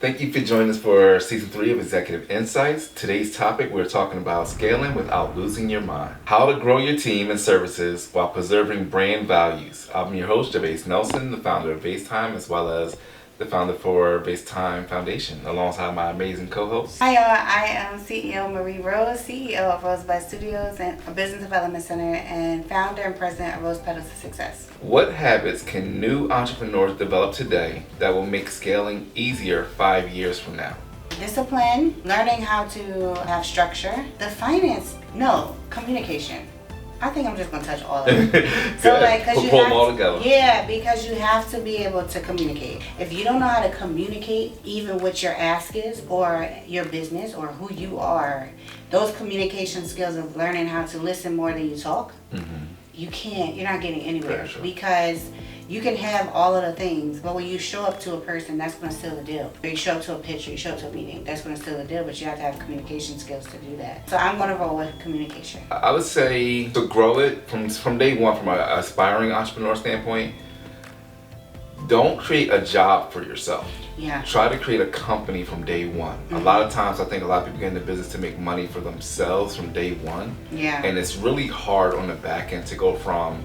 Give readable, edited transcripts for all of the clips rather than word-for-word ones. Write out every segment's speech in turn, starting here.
Thank you for joining us for Season 3 of Executive Insights. Today's topic, we're talking about scaling without losing your mind. How to grow your team and services while preserving brand values. I'm your host, Gervais Nelson, the founder of Time, as well as the founder for Time Foundation, alongside my amazing co-host. Hi y'all, I am CEO Marie Rose, CEO of Rosebud Studios and a Business Development Center, and founder and president of Rose Petals of Success. What habits can new entrepreneurs develop today that will make scaling easier 5 years from now? Discipline, learning how to have structure, communication. I think I'm just gonna touch all of it. So cause pull them all together. Yeah, because you have to be able to communicate. If you don't know how to communicate, even what your ask is, or your business, or who you are, those communication skills of learning how to listen more than you talk, you're not getting anywhere. Sure. Because you can have all of the things, but when you show up to a person, that's going to seal the deal. Or you show up to a pitch, or you show up to a meeting, that's going to seal the deal, but you have to have communication skills to do that. So I'm going to roll with communication. I would say to grow it from day one, from an aspiring entrepreneur standpoint, don't create a job for yourself. Yeah. Try to create a company from day one. A lot of times I think a lot of people get into business to make money for themselves from day one. Yeah. And it's really hard on the back end to go from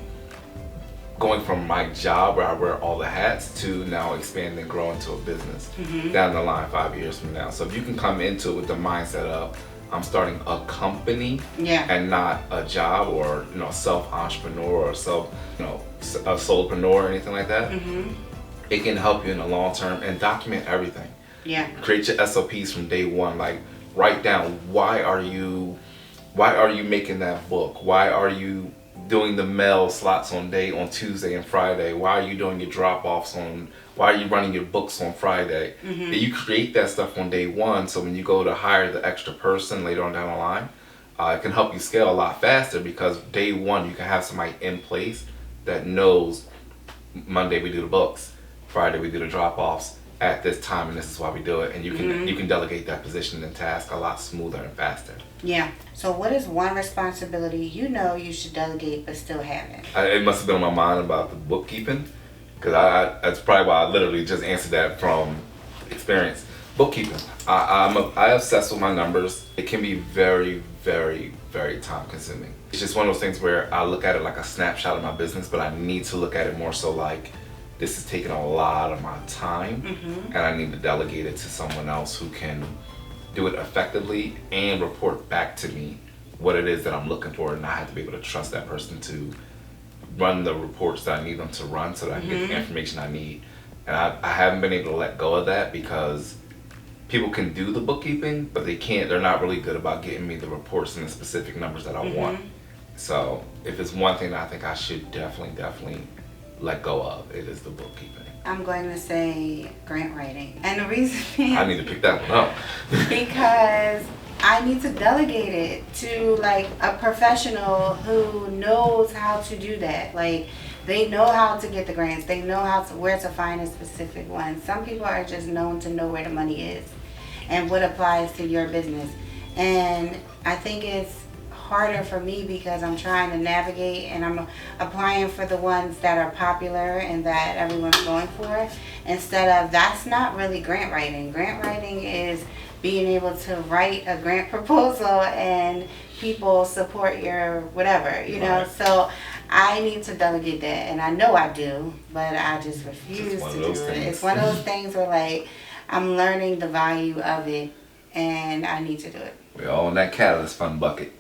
going from my job where I wear all the hats to now expand and grow into a business down the line 5 years from now. So if you can come into it with the mindset of I'm starting a company and not a job or self-entrepreneur or a solopreneur or anything like that, it can help you in the long term. And document everything. Yeah. Create your SOPs from day one. Like write down why are you making that book? Why are you doing the mail slots on Tuesday and Friday? Why are you doing your drop-offs why are you running your books on Friday? And you create that stuff on day one, so when you go to hire the extra person later on down the line, it can help you scale a lot faster, because day one you can have somebody in place that knows Monday we do the books, Friday we do the drop-offs at this time, and this is why we do it, and you can delegate that position and task a lot smoother and faster. Yeah. So what is one responsibility you should delegate but still haven't? It must have been on my mind about the bookkeeping, because that's probably why I literally just answered that from experience. Bookkeeping. I obsess with my numbers. It can be very, very, very time consuming. It's just one of those things where I look at it like a snapshot of my business, but I need to look at it more so like this is taking a lot of my time, and I need to delegate it to someone else who can do it effectively and report back to me what it is that I'm looking for, and I have to be able to trust that person to run the reports that I need them to run so that I can get the information I need. And I haven't been able to let go of that, because people can do the bookkeeping, but they're not really good about getting me the reports and the specific numbers that I want. So if it's one thing that I think I should definitely let go of, it is the bookkeeping. I'm going to say grant writing. And the reason is I need to pick that one up. because I need to delegate it to a professional who knows how to do that. They know how to get the grants. They know where to find a specific one. Some people are just known to know where the money is and what applies to your business. And I think it's harder for me because I'm trying to navigate and I'm applying for the ones that are popular and that everyone's going for, instead of that's not really grant writing. Grant writing is being able to write a grant proposal and people support your whatever, know. So I need to delegate that, and I know I do, but I just refuse to do it. It's one of those things where I'm learning the value of it and I need to do it. We're all in that catalyst fund bucket.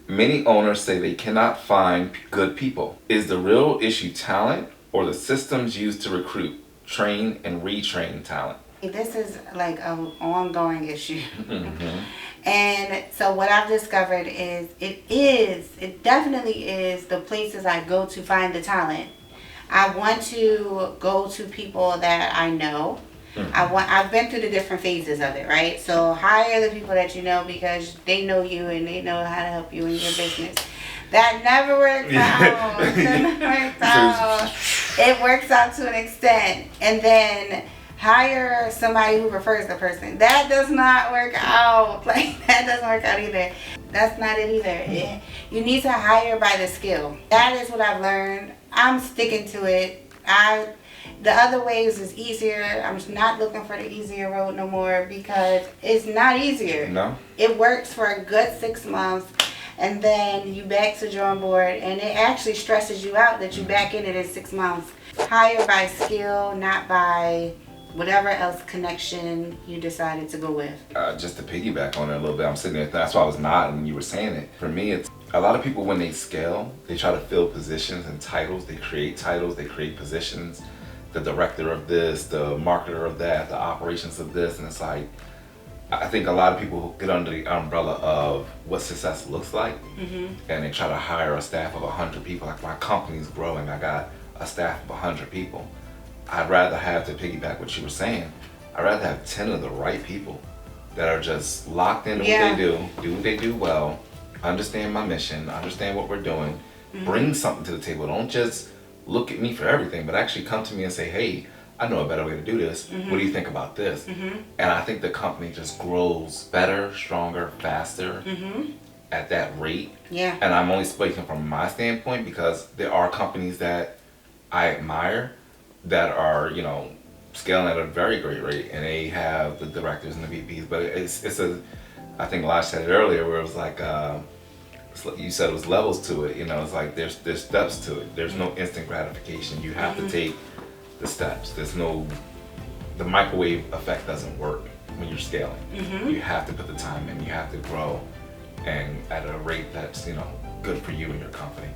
Many owners say they cannot find good people. Is the real issue talent, or the systems used to recruit, train, and retrain talent? This is an ongoing issue. And so what I've discovered is it definitely is the places I go to find the talent. I want to go to people that I know. I've been through the different phases of it, right? So hire the people that you know because they know you and they know how to help you in your business. That never works out. It works out to an extent. And then hire somebody who refers the person. That does not work out. That doesn't work out either. That's not it either. You need to hire by the skill. That is what I've learned. I'm sticking to it. The other ways is easier. I'm not looking for the easier road no more because it's not easier. No. It works for a good 6 months, and then you back to drawing board, and it actually stresses you out that you back in it in 6 months. Hire by skill, not by whatever else connection you decided to go with. Just to piggyback on it a little bit, I'm sitting there, that's why I was nodding when you were saying it. For me, it's a lot of people when they scale, they try to fill positions and titles, they create positions, the director of this, the marketer of that, the operations of this, and it's like, I think a lot of people get under the umbrella of what success looks like, and they try to hire a staff of 100 people. Like, my company's growing, I got a staff of 100 people. I'd rather have, to piggyback what you were saying, I'd rather have 10 of the right people that are just locked into what they do what they do well, understand my mission, understand what we're doing, bring something to the table. Don't just look at me for everything, but actually come to me and say, hey, I know a better way to do this. What do you think about this? And I think the company just grows better, stronger, faster at that rate. Yeah. And I'm only speaking from my standpoint because there are companies that I admire that are, you know, scaling at a very great rate, and they have the directors and the VPs. But it's a, I think Lodge said it earlier, where it was like, you said it was levels to it. You know, it's like there's steps to it. There's no instant gratification. You have to take the steps. There's no, the microwave effect doesn't work when you're scaling. You have to put the time in. You have to grow, and at a rate that's, you know, good for you and your company.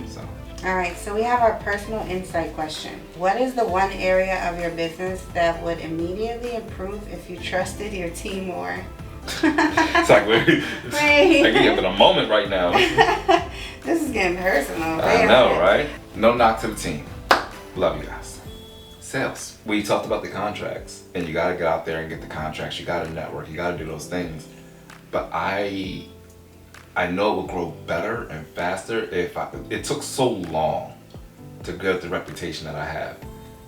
So. All right, so we have our personal insight question. What is the one area of your business that would immediately improve if you trusted your team more? It's like we're in a moment right now. This is getting personal. I know, right? No knock to the team. Love you guys. Sales. We talked about the contracts, and you got to get out there and get the contracts. You got to network. You got to do those things. But I know it will grow better and faster if it took so long to get the reputation that I have.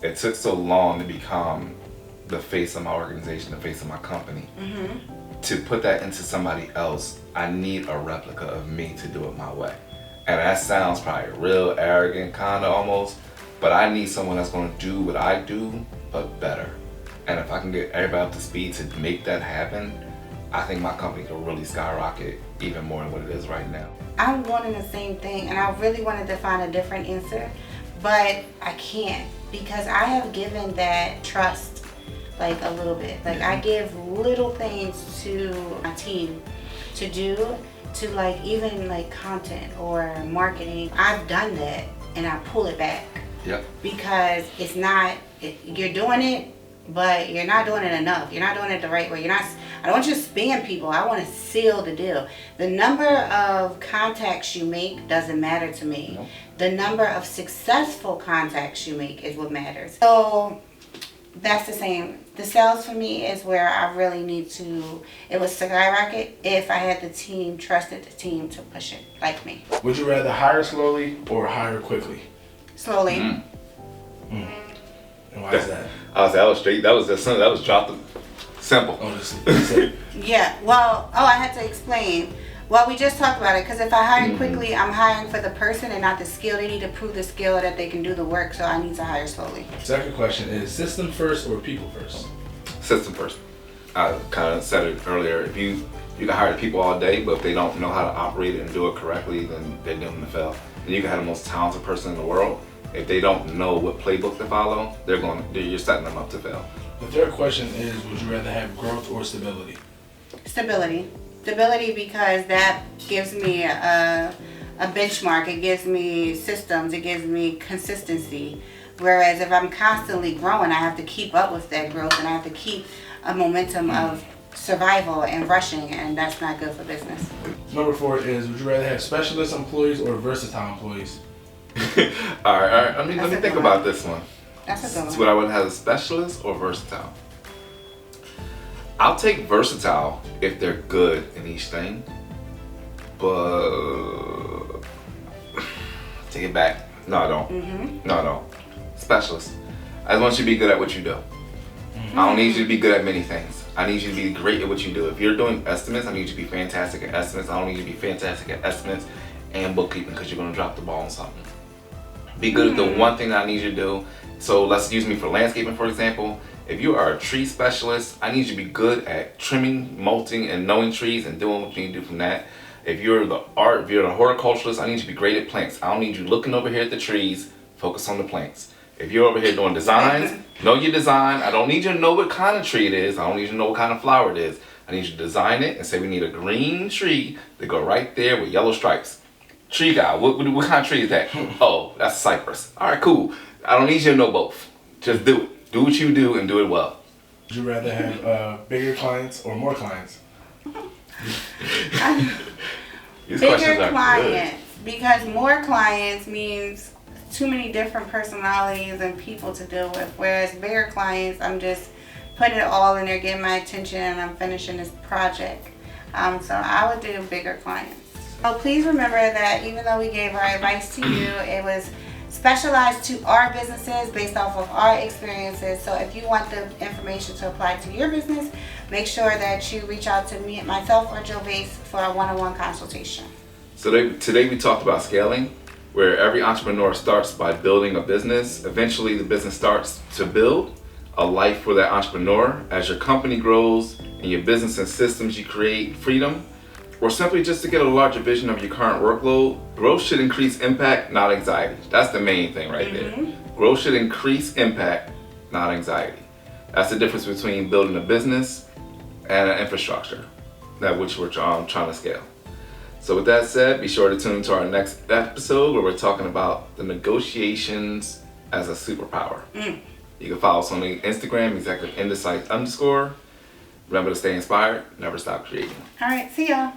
It took so long to become the face of my organization, the face of my company. To put that into somebody else, I need a replica of me to do it my way. And that sounds probably real arrogant, kind of almost, but I need someone that's going to do what I do, but better. And if I can get everybody up to speed to make that happen, I think my company can really skyrocket even more than what it is right now. I'm wanting the same thing, and I really wanted to find a different answer, but I can't, because I have given that trust like a little bit. Like, I give little things to my team to do, to like even like content or marketing. I've done that, and I pull it back. Yep. Because it's not, you're doing it, but you're not doing it enough. You're not doing it the right way. I don't want you to spam people. I want to seal the deal. The number of contacts you make doesn't matter to me. Nope. The number of successful contacts you make is what matters. So that's the same. The sales for me is where I really need to, it was skyrocket if I had the team, trusted the team to push it like me. Would you rather hire slowly or hire quickly? Slowly. And why is that? That was straight. That was just something that was dropped. Simple. Oh, that's it. Yeah, well, I had to explain. Well, we just talked about it, because if I hire quickly, I'm hiring for the person and not the skill. They need to prove the skill that they can do the work, so I need to hire slowly. Second question is system first or people first? System first. I kind of said it earlier. If you can hire people all day, but if they don't know how to operate it and do it correctly, then they're doomed to fail. And you can have the most talented person in the world. If they don't know what playbook to follow, you're setting them up to fail. The third question is, would you rather have growth or stability? Stability. Stability, because that gives me a benchmark. It gives me systems. It gives me consistency. Whereas if I'm constantly growing, I have to keep up with that growth, and I have to keep a momentum of survival and rushing, and that's not good for business. Number 4 is, would you rather have specialist employees or versatile employees? All right. Let me think about this one. That's a good one. So would I want to have a specialist or versatile? I'll take versatile if they're good in each thing, but take it back. No, I don't. No, I don't. Specialist. I just want you to be good at what you do. I don't need you to be good at many things. I need you to be great at what you do. If you're doing estimates, I need you to be fantastic at estimates. I don't need you to be fantastic at estimates and bookkeeping, because you're going to drop the ball on something. Be good at the one thing that I need you to do, So let's use me for landscaping, for example. If you are a tree specialist, I need you to be good at trimming, mulching, and knowing trees and doing what you need to do from that. If you're the horticulturalist, I need you to be great at plants. I don't need you looking over here at the trees, focus on the plants. If you're over here doing designs, know your design. I don't need you to know what kind of tree it is. I don't need you to know what kind of flower it is. I need you to design it and say we need a green tree to go right there with yellow stripes. Tree guy, what kind of tree is that? Oh, that's a cypress. All right, cool. I don't need you to know both. Just do it. Do what you do and do it well. Would you rather have bigger clients or more clients? These questions Bigger are clients, because more clients means too many different personalities and people to deal with. Whereas bigger clients, I'm just putting it all in there, getting my attention, and I'm finishing this project. So I would do bigger clients. So please remember that even though we gave our advice to you, it was specialized to our businesses based off of our experiences. So if you want the information to apply to your business, make sure that you reach out to me, myself, or Joe Bass for a one-on-one consultation. So today we talked about scaling, where every entrepreneur starts by building a business. Eventually the business starts to build a life for that entrepreneur. As your company grows and your business and systems, you create freedom, or simply just to get a larger vision of your current workload. Growth should increase impact, not anxiety. That's the main thing right there. Growth should increase impact, not anxiety. That's the difference between building a business and an infrastructure, that which we're trying to scale. So with that said, be sure to tune into our next episode where we're talking about the negotiations as a superpower. You can follow us on the Instagram, executiveinsights_. Remember to stay inspired, never stop creating. All right, see y'all.